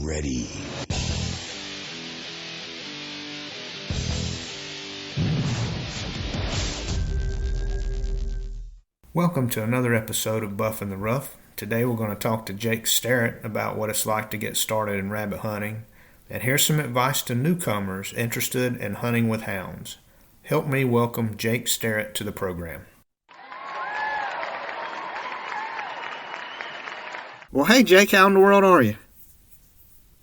ready. Welcome to another episode of Buff in the Rough. Today we're going to talk to Jake Starrett about what it's like to get started in rabbit hunting, and here's some advice to newcomers interested in hunting with hounds. Help me welcome Jake Starrett to the program. Well, hey Jake, how in the world are you?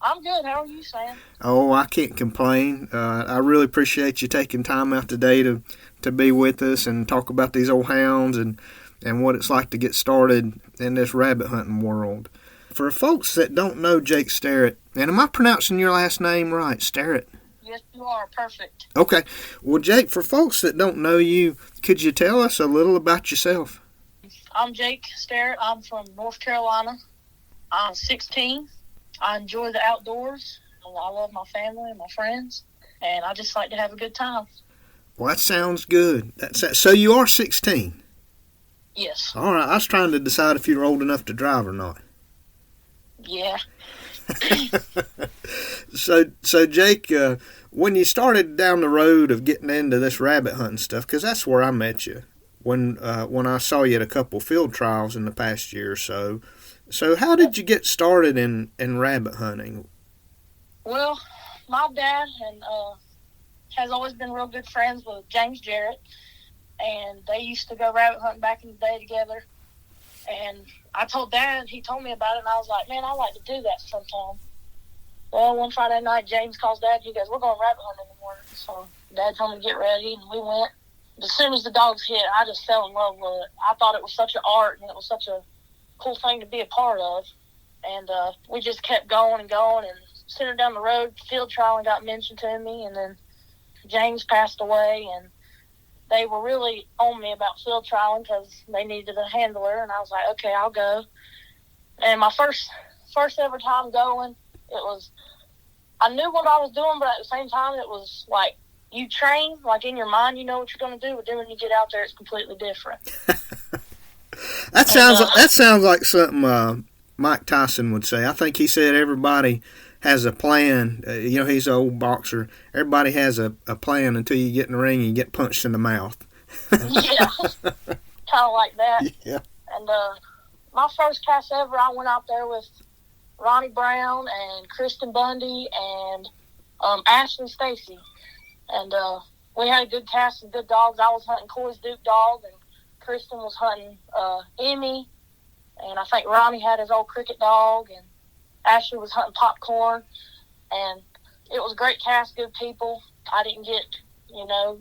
I'm good. How are you, Sam? Oh, I can't complain. I really appreciate you taking time out today to be with us and talk about these old hounds and what it's like to get started in this rabbit hunting world. For folks that don't know Jake Starrett, and am I pronouncing your last name right, Starrett? Yes, you are. Perfect. Okay. Well, Jake, for folks that don't know you, could you tell us a little about yourself? I'm Jake Starrett. I'm from North Carolina. I'm 16. I enjoy the outdoors. I love my family and my friends, and I just like to have a good time. Well, that sounds good. So you are 16? Yes. All right. I was trying to decide if you were old enough to drive or not. Yeah. So Jake, when you started down the road of getting into this rabbit hunting stuff, because that's where I met you, when I saw you at a couple field trials in the past year or so. So how did you get started in rabbit hunting? Well, my dad has always been real good friends with James Jarrett, and they used to go rabbit hunting back in the day together. And I told Dad, he told me about it, and I was like, man, I'd like to do that sometime. Well, one Friday night, James calls Dad, he goes, we're going rabbit hunting in the morning. So Dad told me to get ready, and we went. As soon as the dogs hit, I just fell in love with it. I thought it was such an art, and it was such a cool thing to be a part of. And we just kept going and going, and sitting down the road, field trialing got mentioned to me, and then James passed away, and they were really on me about field trialing because they needed a handler, and I was like, okay, I'll go. And my first ever time going, I knew what I was doing, but at the same time, it was like you train, like in your mind, you know what you're going to do, but then when you get out there, it's completely different. That sounds like something Mike Tyson would say. I think he said everybody has a plan. He's an old boxer. Everybody has a plan until you get in the ring and you get punched in the mouth. Yeah, kind of like that. Yeah. And my first cast ever, I went out there with Ronnie Brown and Kristen Bundy and Ashley Stacy. And we had a good cast of good dogs. I was hunting Coy's Duke dog, and Kristen was hunting Emmy. And I think Ronnie had his old cricket dog, and Ashley was hunting Popcorn. And it was a great cast, good people. I didn't get,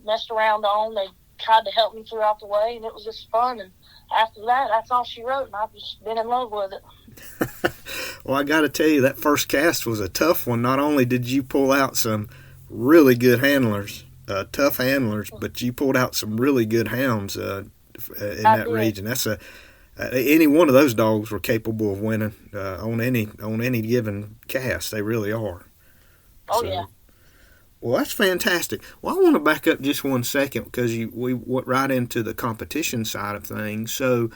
messed around on. They tried to help me throughout the way, and it was just fun. And after that, that's all she wrote, and I've just been in love with it. Well, I got to tell you, that first cast was a tough one. Not only did you pull out some really good handlers, tough handlers, but you pulled out some really good hounds in that region. That's any one of those dogs were capable of winning on any given cast. They really are. Oh, yeah. Well, that's fantastic. Well, I want to back up just 1 second because we went right into the competition side of things. So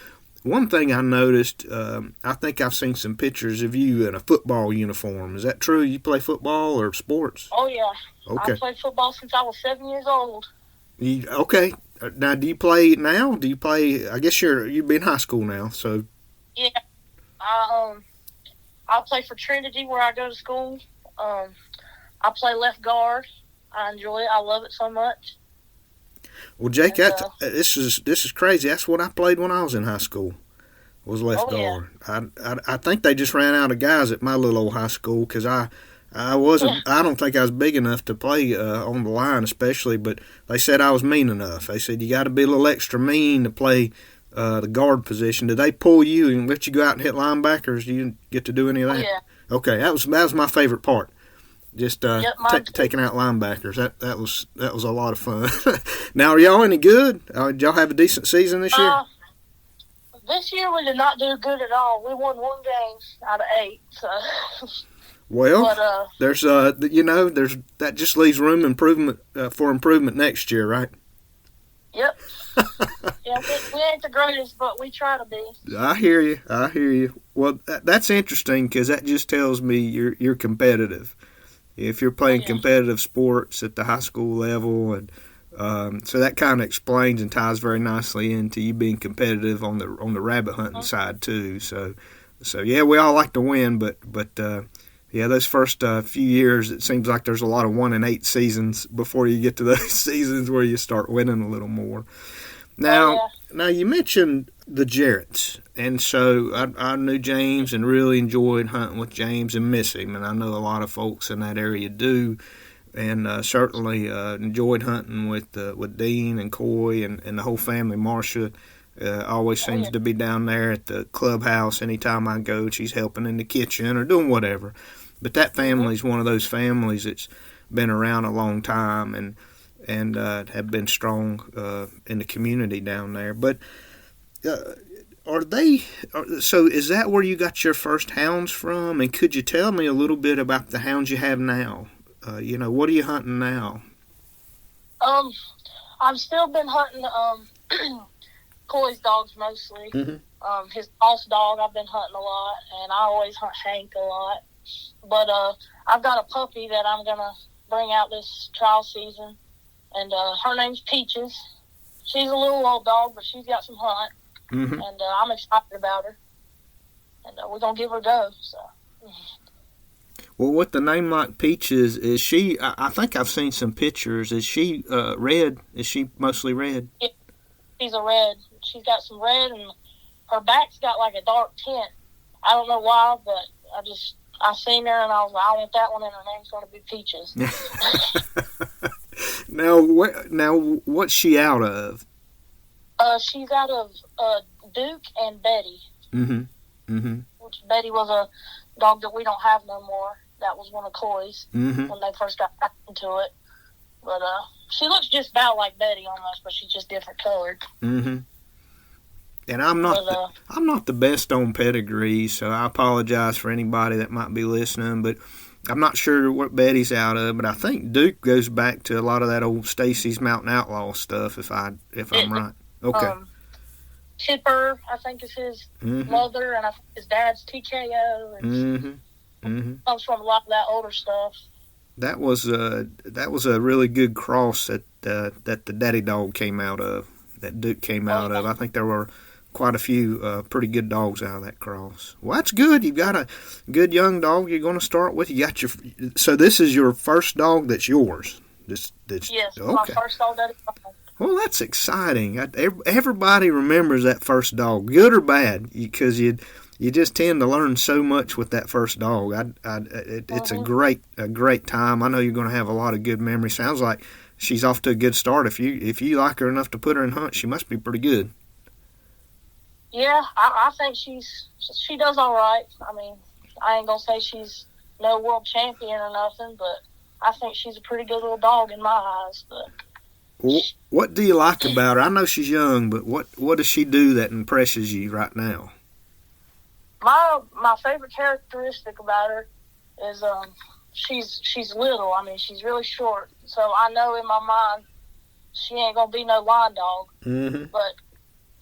one thing I noticed, I think I've seen some pictures of you in a football uniform. Is that true? You play football or sports? Oh, yeah. Okay. I played football since I was 7 years old. Okay. Now, do you play now? Do you play? I guess you've been in high school now, so. Yeah. I play for Trinity where I go to school. I play left guard. I enjoy it. I love it so much. Well, Jake, this is crazy. That's what I played when I was in high school. Was left guard. Yeah. I think they just ran out of guys at my little old high school because I wasn't. I don't think I was big enough to play on the line, especially. But they said I was mean enough. They said you got to be a little extra mean to play the guard position. Did they pull you and let you go out and hit linebackers? You didn't get to do any of that. Yeah. Okay, that was my favorite part. Just taking out linebackers. That was a lot of fun. Now, are y'all any good? Did y'all have a decent season this year? This year we did not do good at all. We won 1 game out of 8. So. Well, there's that just leaves room for improvement next year, right? Yep. Yeah, we ain't the greatest, but we try to be. I hear you. I hear you. Well, that's interesting because that just tells me you're competitive. If you're Oh playing yeah. competitive sports at the high school level, and so that kind of explains and ties very nicely into you being competitive on the rabbit hunting side too. So yeah, we all like to win, but yeah, those first few years, it seems like there's a lot of 1-8 seasons before you get to those seasons where you start winning a little more. Oh Now, yeah. now you mentioned the Jarretts, and so I knew James and really enjoyed hunting with James and miss him, and I know a lot of folks in that area do, and certainly enjoyed hunting with Dean and Coy and the whole family. Marcia always Oh seems yeah. to be down there at the clubhouse anytime I go. She's helping in the kitchen or doing whatever. But that family's one of those families that's been around a long time and have been strong in the community down there. But are they? So is that where you got your first hounds from? And could you tell me a little bit about the hounds you have now? What are you hunting now? I've still been hunting Coy's dogs mostly. His boss dog I've been hunting a lot, and I always hunt Hank a lot. But I've got a puppy that I'm gonna bring out this trial season, and her name's Peaches. She's a little old dog, but she's got some hunt, and I'm excited about her. And we're gonna give her a go. So. Well, with the name like Peaches, is she? I think I've seen some pictures. Is she red? Is she mostly red? Yeah, she's a red. She's got some red, and her back's got like a dark tint. I don't know why, but I seen her and I was like, I want that one, and her name's going to be Peaches. Now, what's she out of? She's out of Duke and Betty. Which Betty was a dog that we don't have no more. That was one of Coy's when they first got back into it. But she looks just about like Betty almost, but she's just different colored. And I'm not the best on pedigrees, so I apologize for anybody that might be listening. But I'm not sure what Betty's out of. But I think Duke goes back to a lot of that old Stacy's Mountain Outlaw stuff. If I'm right, okay. Tipper, I think is his mother, and I think his dad's TKO. And comes from a lot of that older stuff. That was a really good cross that the Daddy Dog came out of. That Duke came out of. I think there were quite a few pretty good dogs out of that cross. Well, that's good. You've got a good young dog you're going to start with. So this is your first dog that's yours. Yes, okay. My first dog that is mine. Well, that's exciting. Everybody remembers that first dog, good or bad, because you just tend to learn so much with that first dog. It's a great time. I know you're going to have a lot of good memories. Sounds like she's off to a good start. If you like her enough to put her in hunt, she must be pretty good. Yeah, I think she does all right. I mean, I ain't gonna say she's no world champion or nothing, but I think she's a pretty good little dog in my eyes. But what do you like about her? I know she's young, but what does she do that impresses you right now? My favorite characteristic about her is she's little. I mean, she's really short. So I know in my mind she ain't gonna be no line dog. But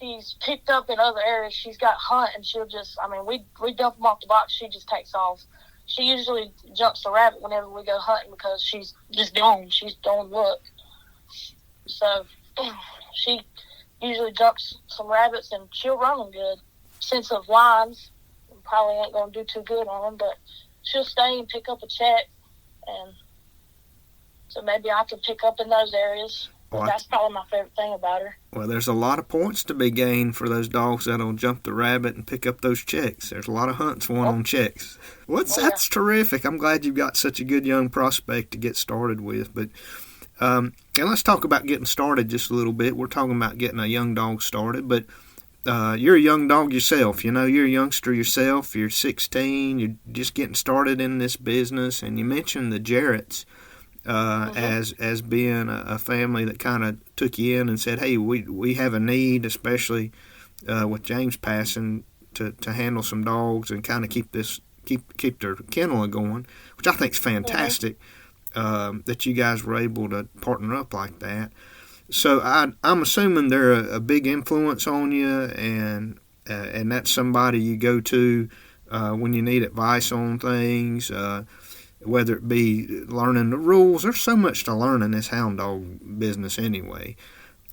she's picked up in other areas. She's got hunt, and she'll just. I mean, we dump them off the box. She just takes off. She usually jumps the rabbit whenever we go hunting because she's just gone. She's don't look. So she usually jumps some rabbits, and she'll run them good. Sense of lines, probably ain't gonna do too good on them, but she'll stay and pick up a check, and so maybe I can pick up in those areas. Well, that's probably my favorite thing about her. Well, there's a lot of points to be gained for those dogs that'll jump the rabbit and pick up those checks. There's a lot of hunts won on checks. That's terrific. I'm glad you've got such a good young prospect to get started with. But and let's talk about getting started just a little bit. We're talking about getting a young dog started, but you're a young dog yourself. You're a youngster yourself. You're 16. You're just getting started in this business, and you mentioned the Jarretts. As being a family that kind of took you in and said, hey, we have a need, especially with James passing, to handle some dogs and kind of keep their kennel going, which I think is fantastic that you guys were able to partner up like that. So I'm assuming they're a big influence on you, and that's somebody you go to when you need advice on things, whether it be learning the rules. There's so much to learn in this hound dog business anyway.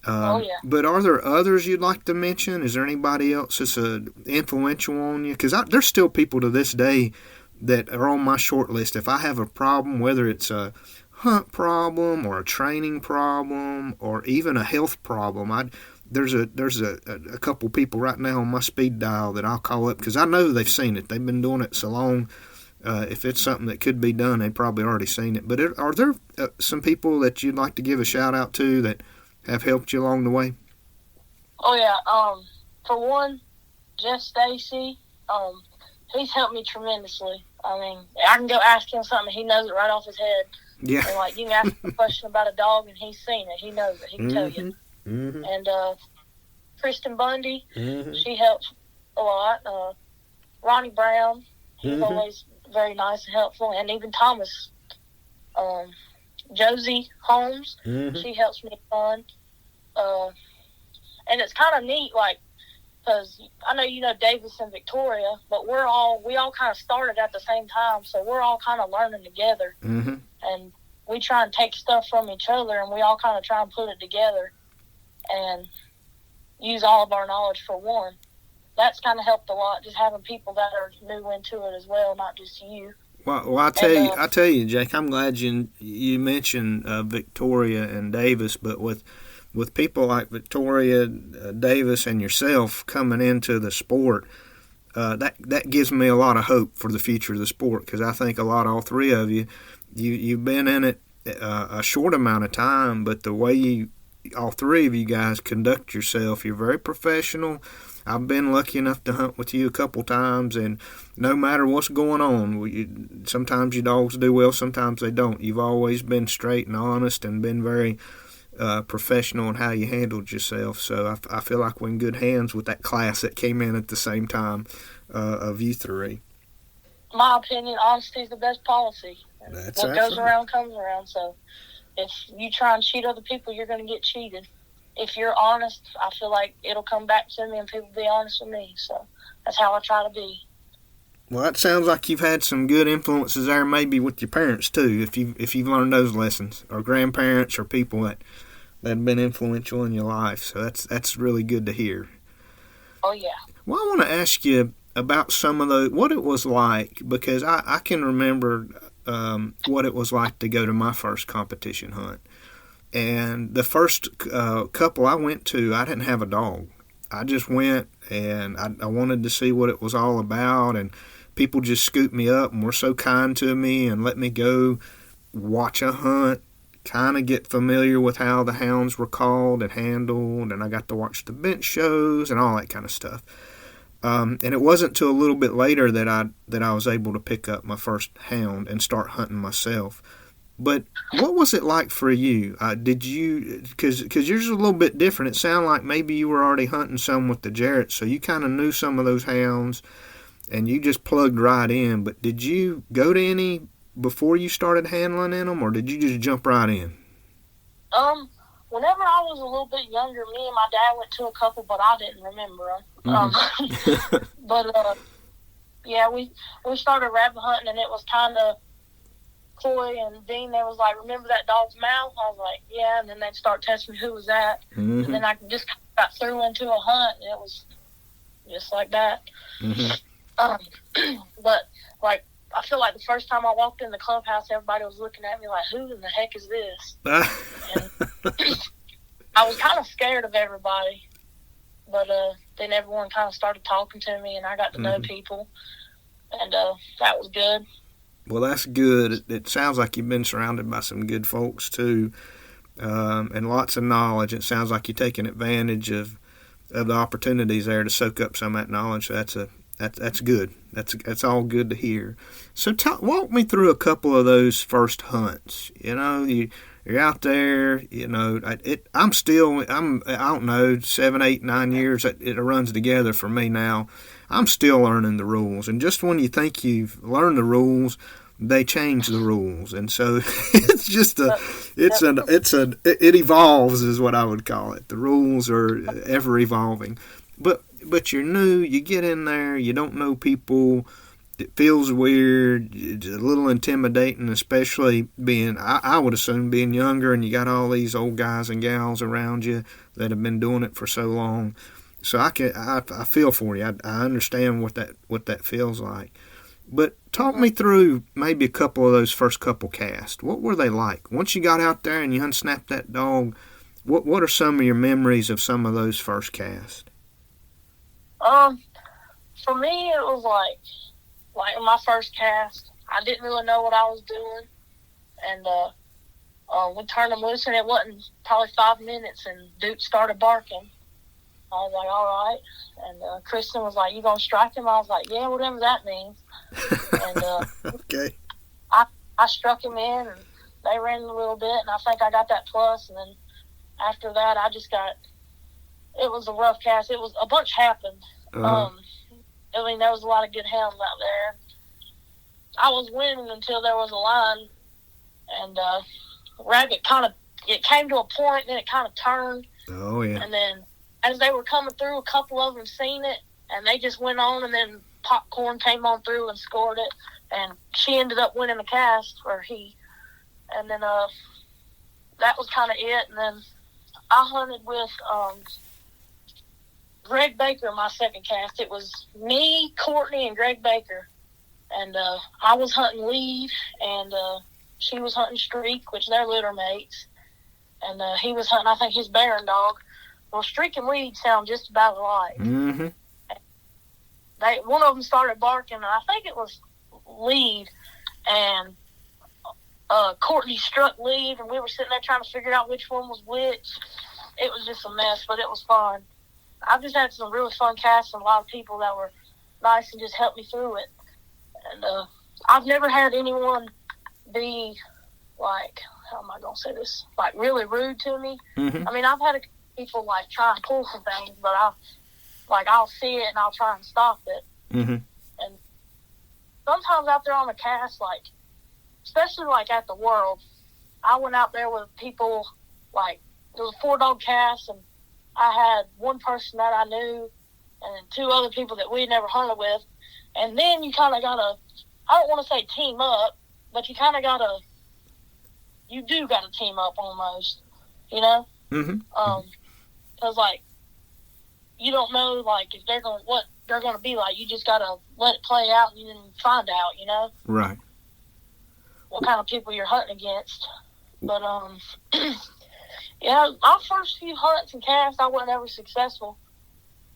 Oh yeah. But are there others you'd like to mention? Is there anybody else that's influential on you? Because there's still people to this day that are on my short list. If I have a problem, whether it's a hunt problem or a training problem or even a health problem, there's a couple people right now on my speed dial that I'll call up because I know they've seen it. They've been doing it so long. If it's something that could be done, they've probably already seen it. But are there some people that you'd like to give a shout out to that have helped you along the way? Oh yeah. For one, Jeff Stacy. He's helped me tremendously. I mean, I can go ask him something, he knows it right off his head. Yeah. And like you can ask him a question about a dog, and he's seen it. He knows it. He can tell you. Mm-hmm. And Kristen Bundy, Mm-hmm. she helps a lot. Ronnie Brown, he's Mm-hmm. always very nice and helpful. And even Thomas. Josie Holmes, Mm-hmm. she helps me a ton. And it's kind of neat, like, because I know you know Davis and Victoria, but we all kind of started at the same time, so we're all kind of learning together. Mm-hmm. And we try and take stuff from each other, and we all kind of try and put it together and use all of our knowledge for one. That's kind of helped a lot, just having people that are new into it as well, not just you. Well, I tell you, Jake. I'm glad you mentioned Victoria and Davis, but with people like Victoria, Davis, and yourself coming into the sport, that gives me a lot of hope for the future of the sport because I think all three of you've been in it a short amount of time, but the way all three of you guys conduct yourself, you're very professional. I've been lucky enough to hunt with you a couple times, and no matter what's going on, sometimes your dogs do well, sometimes they don't. You've always been straight and honest and been very professional in how you handled yourself. So I feel like we're in good hands with that class that came in at the same time of you three. My opinion, honesty is the best policy. That's what goes around comes around. So if you try and cheat other people, you're going to get cheated. If you're honest, I feel like it'll come back to me and people be honest with me. So that's how I try to be. Well, that sounds like you've had some good influences there, maybe with your parents too, if you've learned those lessons, or grandparents, or people that have been influential in your life. So that's really good to hear. Oh yeah. Well, I want to ask you about some of what it was like, because I can remember what it was like to go to my first competition hunt. And the first couple I went to, I didn't have a dog. I just went, and I wanted to see what it was all about, and people just scooped me up and were so kind to me and let me go watch a hunt, kind of get familiar with how the hounds were called and handled, and I got to watch the bench shows and all that kind of stuff. And it wasn't until a little bit later that I was able to pick up my first hound and start hunting myself. But what was it like for you? Did you, because yours is a little bit different. It sounded like maybe you were already hunting some with the Jarrett, so you kind of knew some of those hounds, and you just plugged right in. But did you go to any before you started handling in them, or did you just jump right in? Whenever I was a little bit younger, me and my dad went to a couple, but I didn't remember them. Mm-hmm. But yeah, we started rabbit hunting, and it was kind of Coy and Dean, they was like, remember that dog's mouth? I was like, yeah. And then they'd start testing me who was that. Mm-hmm. And then I just got through into a hunt, and it was just like that. Mm-hmm. But, like, I feel like the first time I walked in the clubhouse, everybody was looking at me like, who in the heck is this? And I was kind of scared of everybody. But then everyone kind of started talking to me, and I got to know people. And that was good. Well, that's good. It sounds like you've been surrounded by some good folks, too, and lots of knowledge. It sounds like you're taking advantage of the opportunities there to soak up some of that knowledge. So that's good. That's all good to hear. So walk me through a couple of those first hunts. You know, you're out there. You know, I don't know, 7, 8, 9 years. It runs together for me now. I'm still learning the rules, and just when you think you've learned the rules, they change the rules, and so it's just it evolves is what I would call it. The rules are ever evolving, but you're new. You get in there, you don't know people. It feels weird. It's a little intimidating, especially being I would assume being younger, and you got all these old guys and gals around you that have been doing it for so long. So I feel for you. I understand what that feels like. But talk me through maybe a couple of those first couple casts. What were they like? Once you got out there and you unsnapped that dog, what are some of your memories of some of those first casts? For me, it was like in my first cast, I didn't really know what I was doing. And we turned him loose, and it wasn't probably 5 minutes, and Duke started barking. I was like, all right. And Kristen was like, you going to strike him? I was like, yeah, whatever that means. And okay. I struck him in, and they ran a little bit, and I think I got that plus. And then after that, it was a rough cast. It was, a bunch happened. I mean, there was a lot of good hounds out there. I was winning until there was a line, and Rabbit it came to a point, then it kind of turned. Oh, yeah. And then as they were coming through, a couple of them seen it, and they just went on, and then Popcorn came on through and scored it, and she ended up winning the cast, or he. And then that was kind of it. And then I hunted with Greg Baker my second cast. It was me, Courtney, and Greg Baker. And I was hunting lead, and she was hunting streak, which they're litter mates. And he was hunting, I think, his Baron dog. Well, streak and lead sound just about alike. Mm-hmm. One of them started barking, and I think it was lead, and Courtney struck lead, and we were sitting there trying to figure out which one was which. It was just a mess, but it was fun. I've just had some really fun casts and a lot of people that were nice and just helped me through it. And I've never had anyone be, like, how am I going to say this, like, really rude to me. Mm-hmm. I mean, I've had people, like, try and pull some things, but I'll see it and I'll try and stop it. Mm-hmm. And sometimes out there on the cast, like, especially like at the World, I went out there with people, like, there was a 4-dog cast, and I had one person that I knew and 2 other people that we'd never hunted with. And then you kind of got to, I don't want to say team up, but you kind of got to, you do got to team up almost, you know? Mm-hmm. Because, like, you don't know, like, if what they're going to be like. You just got to let it play out and then find out, you know? Right. What kind of people you're hunting against. But, yeah, my first few hunts and casts, I wasn't ever successful.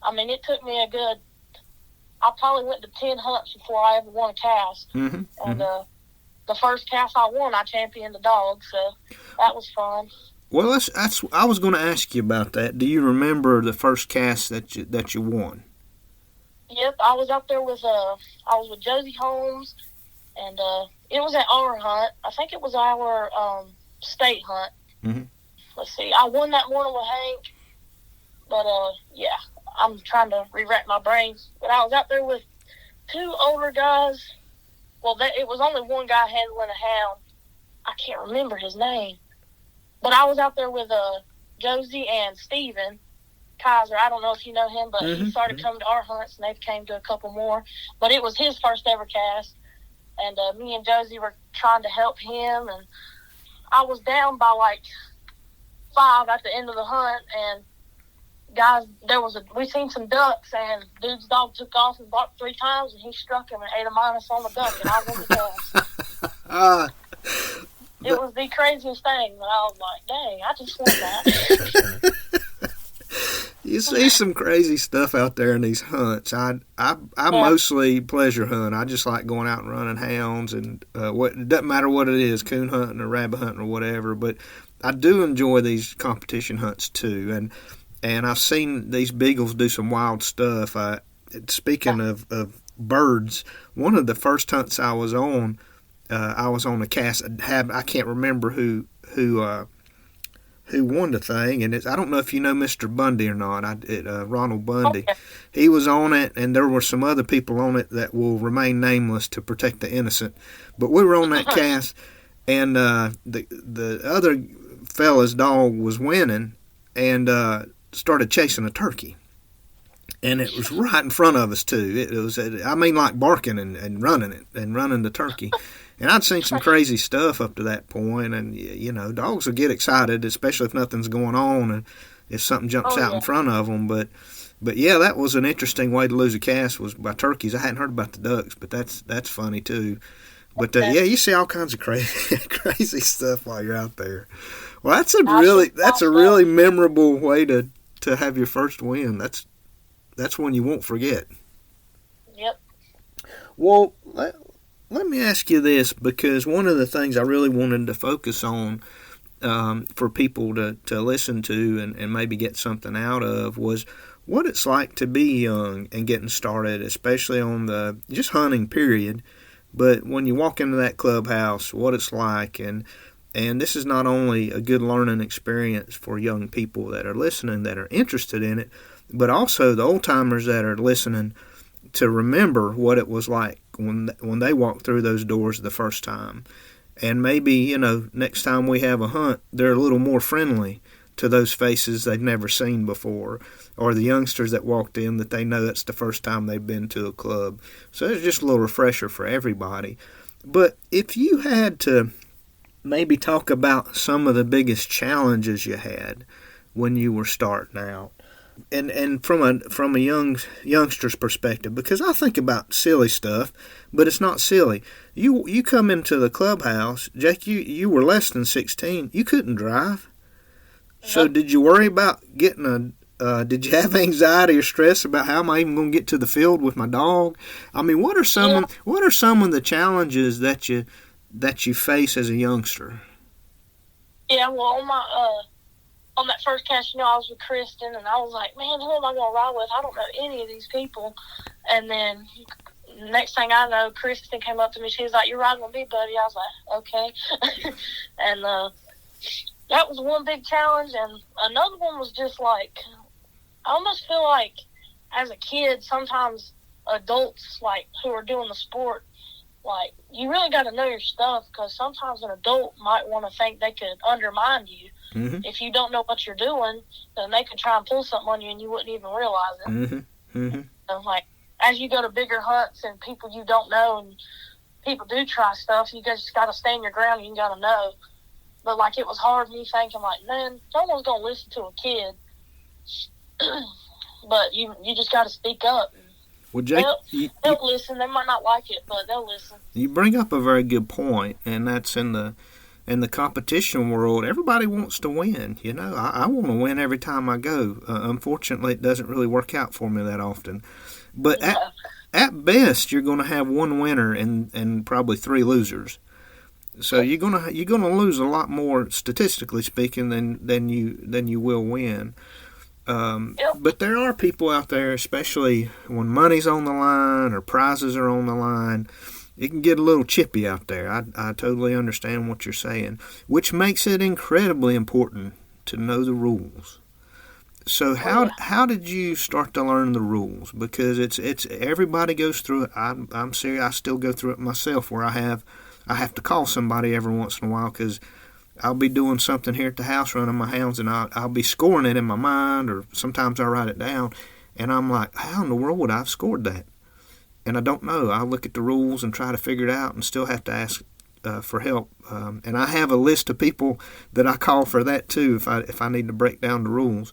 I mean, it took me I probably went to 10 hunts before I ever won a cast. Mm-hmm. And the first cast I won, I championed the dog, so that was fun. Well, I was going to ask you about that. Do you remember the first cast that you won? Yep, I was up there with Josie Holmes, and it was at our hunt. I think it was our state hunt. Mm-hmm. Let's see, I won that one with Hank, but yeah, I'm trying to re-rack my brains. But I was out there with 2 older guys. Well, it was only one guy handling a hound. I can't remember his name. But I was out there with Josie and Steven Kaiser. I don't know if you know him, but he started coming to our hunts, and they came to a couple more. But it was his first ever cast, and me and Josie were trying to help him, and I was down by like 5 at the end of the hunt, and guys, we seen some ducks, and dude's dog took off and barked 3 times, and he struck him and ate a minus on the duck, and I won the cast. It was the craziest thing, and I was like, dang, I just won that. You see some crazy stuff out there in these hunts. I mostly pleasure hunt. I just like going out and running hounds, and it doesn't matter what it is, coon hunting or rabbit hunting or whatever, but I do enjoy these competition hunts too, and I've seen these beagles do some wild stuff. Speaking of birds, one of the first hunts I was on a cast. I can't remember who who won the thing, and I don't know if you know Mr. Bundy or not. Ronald Bundy. Okay. He was on it, and there were some other people on it that will remain nameless to protect the innocent. But we were on that cast, and the other fella's dog was winning, and started chasing a turkey. And it was right in front of us too. It was, I mean, like barking and running it and running the turkey. And I'd seen some crazy stuff up to that point, and you know, dogs will get excited, especially if nothing's going on and if something jumps out in front of them. But yeah, that was an interesting way to lose a cast, was by turkeys. I hadn't heard about the ducks, but that's funny too. But yeah, you see all kinds of crazy stuff while you're out there. Well, that's a really memorable way to have your first win. That's one you won't forget. Yep. Well, let me ask you this, because one of the things I really wanted to focus on for people to listen to and maybe get something out of was what it's like to be young and getting started, especially on the just hunting period. But when you walk into that clubhouse, what it's like, and this is not only a good learning experience for young people that are listening, that are interested in it, but also the old-timers that are listening to remember what it was like when they walked through those doors the first time. And maybe, you know, next time we have a hunt, they're a little more friendly to those faces they've never seen before, or the youngsters that walked in that they know that's the first time they've been to a club. So it's just a little refresher for everybody. But if you had to maybe talk about some of the biggest challenges you had when you were starting out, and from a youngster's perspective, because I think about silly stuff, but it's not silly. You come into the clubhouse, Jake. You were less than 16. You couldn't drive. So did you worry about getting did you have anxiety or stress about how am I even going to get to the field with my dog? I mean, what are some of the challenges that you face as a youngster? Yeah, well, on that first cast, you know, I was with Kristen, and I was like, man, who am I going to ride with? I don't know any of these people. And then next thing I know, Kristen came up to me. She was like, you're riding with me, buddy. I was like, okay. And that was one big challenge. And another one was just like, I almost feel like as a kid, sometimes adults, like, who are doing the sport, like, you really got to know your stuff, because sometimes an adult might want to think they could undermine you. Mm-hmm. If you don't know what you're doing, then they could try and pull something on you and you wouldn't even realize it. Mm-hmm. Mm-hmm. So, like, as you go to bigger hunts and people you don't know and people do try stuff, you just got to stand your ground and you got to know. But, like, it was hard me thinking, like, man, no one's going to listen to a kid. But you just got to speak up. Well, Jake, they'll listen. They might not like it, but they'll listen. You bring up a very good point, and that's in the competition world. Everybody wants to win. You know, I want to win every time I go. Unfortunately, it doesn't really work out for me that often. But at best, you're going to have one winner and probably three losers. So you're gonna lose a lot more, statistically speaking, than you will win. But there are people out there, especially when money's on the line or prizes are on the line, it can get a little chippy out there. I totally understand what you're saying, which makes it incredibly important to know the rules. So how did you start to learn the rules? Because it's everybody goes through it. I'm serious. I still go through it myself, where I have to call somebody every once in a while, because I'll be doing something here at the house running my hounds, and I'll be scoring it in my mind, or sometimes I write it down, and I'm like, how in the world would I have scored that? And I don't know. I look at the rules and try to figure it out, and still have to ask for help. And I have a list of people that I call for that too, if I need to break down the rules.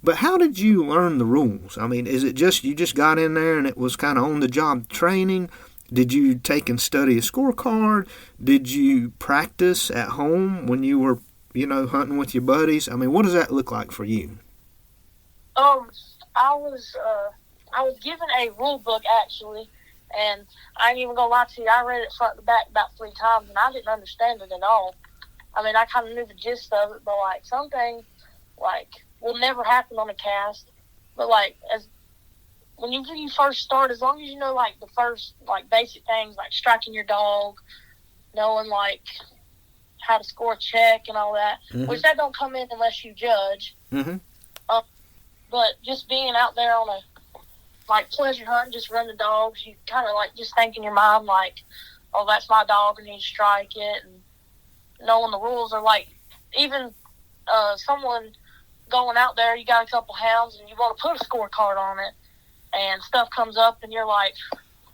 But how did you learn the rules? I mean, is it just you just got in there and it was kind of on the job training? Did you take and study a scorecard? Did you practice at home when you were, hunting with your buddies? I mean, what does that look like for you? I was given a rule book, actually, and I ain't even gonna lie to you, I read it front to back about 3 times, and I didn't understand it at all. I mean, I kind of knew the gist of it, but, like, some things, like, will never happen on a cast. But, like, when you first start, as long as you know, like, the first, like, basic things, like striking your dog, knowing, like, how to score a check and all that, Mm-hmm. which that don't come in unless you judge. Mm-hmm. But just being out there on a, like, pleasure hunt, just running dogs, you kind of, like, just think in your mind, like, oh, that's my dog, I need to strike it, and knowing the rules are, like, even someone going out there, you got a couple hounds, and you want to put a scorecard on it, and stuff comes up, and you're like,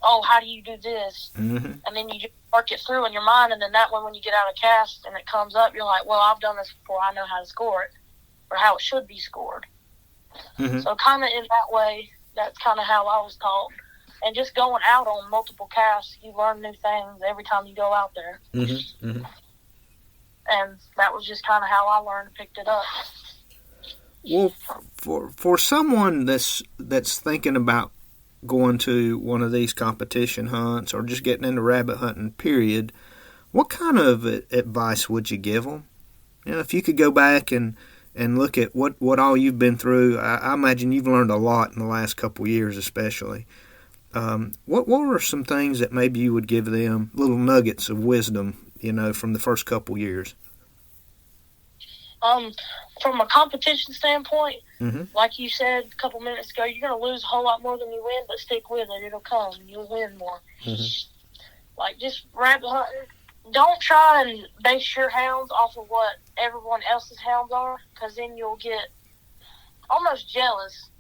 oh, how do you do this? Mm-hmm. And then you just work it through in your mind, and then that way when you get out of cast and it comes up, you're like, well, I've done this before. I know how to score it or how it should be scored. Mm-hmm. So kind of in that way, that's kind of how I was taught. And just going out on multiple casts, you learn new things every time you go out there. Mm-hmm. Mm-hmm. And that was just kind of how I learned and picked it up. Well, for someone that's thinking about going to one of these competition hunts or just getting into rabbit hunting, period, what kind of advice would you give them? You know, if you could go back and look at what all you've been through, I imagine you've learned a lot in the last couple of years especially. What were some things that maybe you would give them, little nuggets of wisdom, you know, from the first couple years? From a competition standpoint, mm-hmm. like you said a couple minutes ago, you're going to lose a whole lot more than you win, but stick with it. It'll come. You'll win more. Mm-hmm. Like, just rabbit hunting. Don't try and base your hounds off of what everyone else's hounds are, because then you'll get almost jealous.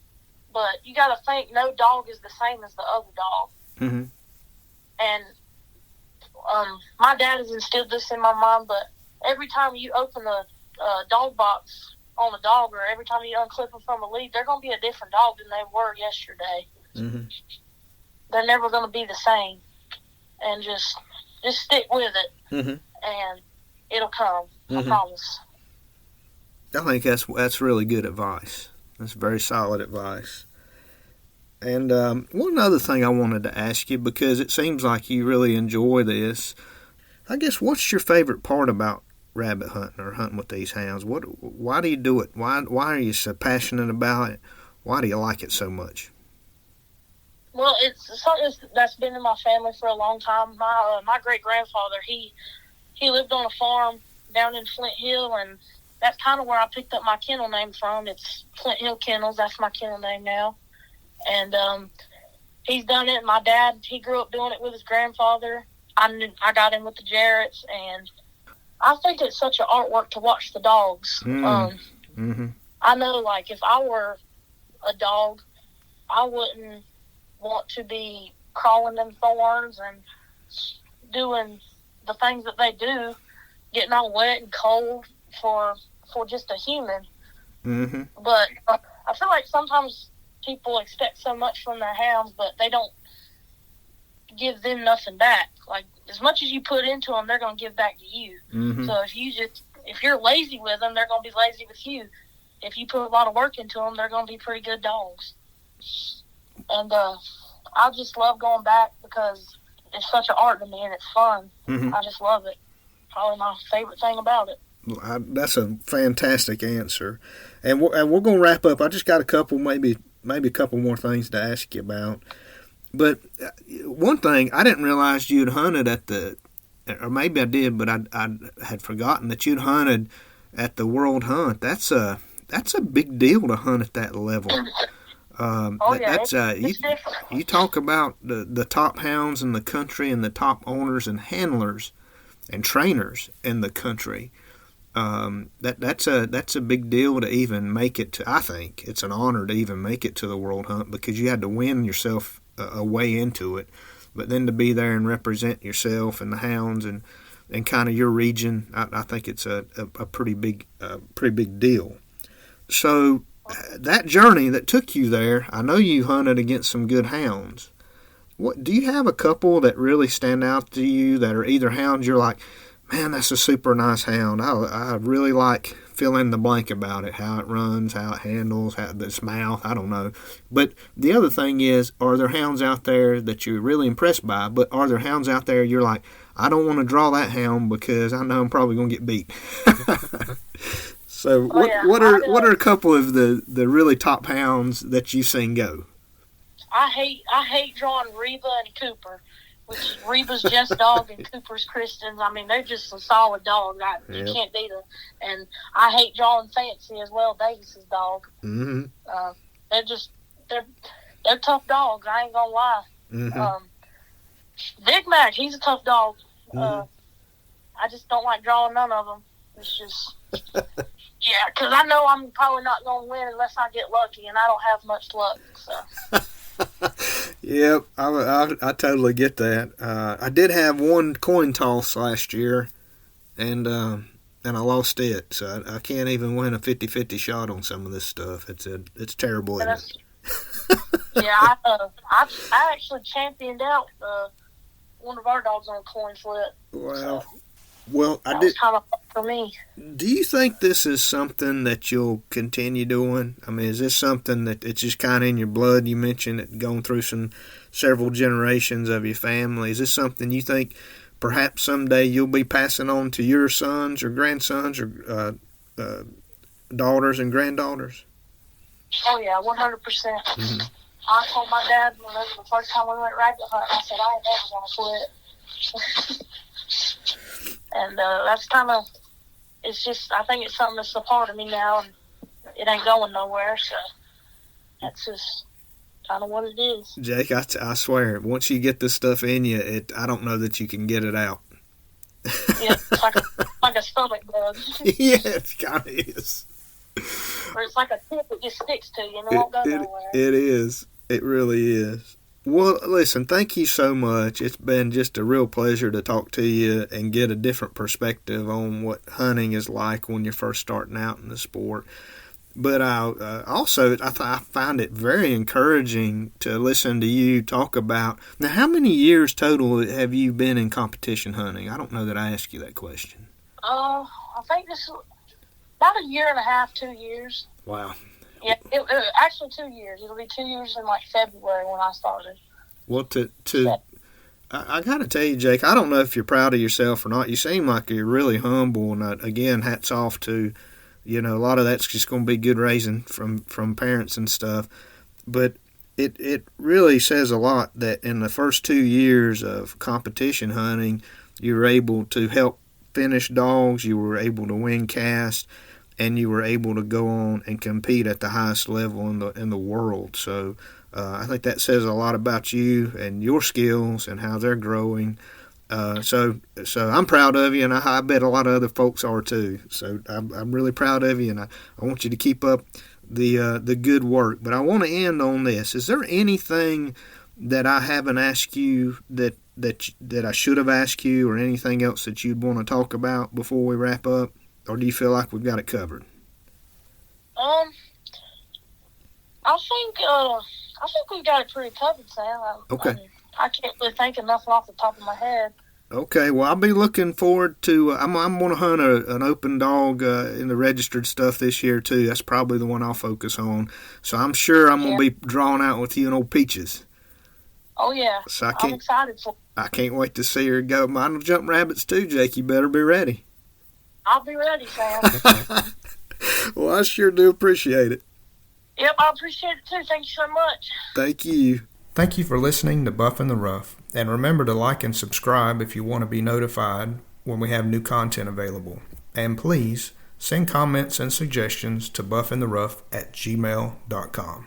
But you got to think no dog is the same as the other dog. Mm-hmm. And my dad has instilled this in my mind, but every time you open a dog box on a dog, or every time you unclip them from a lead, they're going to be a different dog than they were yesterday. Mm-hmm. They're never going to be the same. And just stick with it, mm-hmm. and it'll come. Mm-hmm. I promise. I think that's really good advice. That's very solid advice. And one other thing I wanted to ask you, because it seems like you really enjoy this, I guess, what's your favorite part about rabbit hunting or hunting with these hounds? Why do you do it? Why are you so passionate about it? Why do you like it so much? Well, it's something that's been in my family for a long time. My great-grandfather, he lived on a farm down in Flint Hill, and that's kind of where I picked up my kennel name from. It's Flint Hill Kennels. That's my kennel name now. And he's done it. My dad, he grew up doing it with his grandfather. I got in with the Jarretts, and I think it's such an artwork to watch the dogs. Mm-hmm. I know, like, if I were a dog, I wouldn't want to be crawling them thorns and doing the things that they do, getting all wet and cold for just a human. Mm-hmm. But I feel like sometimes people expect so much from their hounds, but they don't give them nothing back. Like, as much as you put into them, they're going to give back to you. Mm-hmm. So if you're lazy with them, they're going to be lazy with you. If you put a lot of work into them, they're going to be pretty good dogs. And I just love going back because it's such an art to me and it's fun. Mm-hmm. I just love it. Probably my favorite thing about it. That's a fantastic answer. And we're going to wrap up. I just got a couple, maybe a couple more things to ask you about. But one thing, I didn't realize you'd hunted or maybe I did, but I had forgotten that you'd hunted at the World Hunt. That's a big deal to hunt at that level. You talk about the top hounds in the country and the top owners and handlers and trainers in the country. That's a big deal to even make it to. I think it's an honor to even make it to the World Hunt, because you had to win yourself a way into it, but then to be there and represent yourself and the hounds and kind of your region, I think it's a pretty big deal. So that journey that took you there, I know you hunted against some good hounds. What do you have a couple that really stand out to you that are either hounds you're like, man, that's a super nice hound. I really like fill in the blank about it, how it runs, how it handles, how its mouth, I don't know. But the other thing is, are there hounds out there that you're really impressed by, but are there hounds out there you're like, I don't want to draw that hound because I know I'm probably going to get beat? So what are a couple of the really top hounds that you've seen go? I hate drawing Reba and Cooper which is Reba's Just Dog and Cooper's Kristen's. I mean, they're just a solid dog. You can't beat them. And I hate John Fancy as well, Davis's dog. Mm-hmm. They're tough dogs. I ain't gonna lie. Mm-hmm. Big Mac, he's a tough dog. Mm-hmm. I just don't like drawing none of them. It's just, yeah, because I know I'm probably not going to win unless I get lucky, and I don't have much luck. So. Yep, I totally get that. I did have one coin toss last year, and I lost it, so I can't even win a 50-50 shot on some of this stuff. It's terrible, isn't it? Yeah, I actually championed out one of our dogs on a coin flip. Wow. So. Well, that was kind of for me. Do you think this is something that you'll continue doing? I mean, is this something that it's just kind of in your blood? You mentioned it going through several generations of your family. Is this something you think perhaps someday you'll be passing on to your sons or grandsons or daughters and granddaughters? Oh, yeah, 100%. Mm-hmm. I told my dad when the first time we went rabbit hunting, I said, I ain't never going to quit. And that's kind of, it's just, I think it's something that's a part of me now, and it ain't going nowhere, so that's just kind of what it is. Jake, I swear, once you get this stuff in you, I don't know that you can get it out. Yeah, it's like a stomach bug. Yeah, it kind of is. Or it's like a tip that just sticks to you and it won't go nowhere. It is. It really is. Well, listen, thank you so much. It's been just a real pleasure to talk to you and get a different perspective on what hunting is like when you're first starting out in the sport. But I find it very encouraging to listen to you talk about. Now, how many years total have you been in competition hunting? I don't know that I asked you that question. I think this is about a year and a half, 2 years. Wow. Yeah, actually 2 years. It'll be 2 years in like February when I started. Well, I got to tell you, Jake, I don't know if you're proud of yourself or not. You seem like you're really humble, and again, hats off to, a lot of that's just going to be good raising from parents and stuff. But it really says a lot that in the first 2 years of competition hunting, you were able to help finish dogs, you were able to win casts, and you were able to go on and compete at the highest level in the world. So I think that says a lot about you and your skills and how they're growing. So I'm proud of you, and I bet a lot of other folks are too. So I'm really proud of you, and I want you to keep up the good work. But I want to end on this. Is there anything that I haven't asked you that I should have asked you, or anything else that you'd want to talk about before we wrap up? Or do you feel like we've got it covered? I think we've got it pretty covered, Sam. Okay. I can't really think of nothing off the top of my head. Okay, well, I'll be looking forward to. I'm going to hunt an open dog in the registered stuff this year too. That's probably the one I'll focus on. So I'm sure I'm going to be drawn out with you and old Peaches. Oh yeah, so I'm excited for. I can't wait to see her go. Mine will jump rabbits too, Jake. You better be ready. I'll be ready, Sam. Well, I sure do appreciate it. Yep, I appreciate it too. Thank you so much. Thank you. Thank you for listening to Buff in the Rough. And remember to like and subscribe if you want to be notified when we have new content available. And please send comments and suggestions to buffintherough@gmail.com.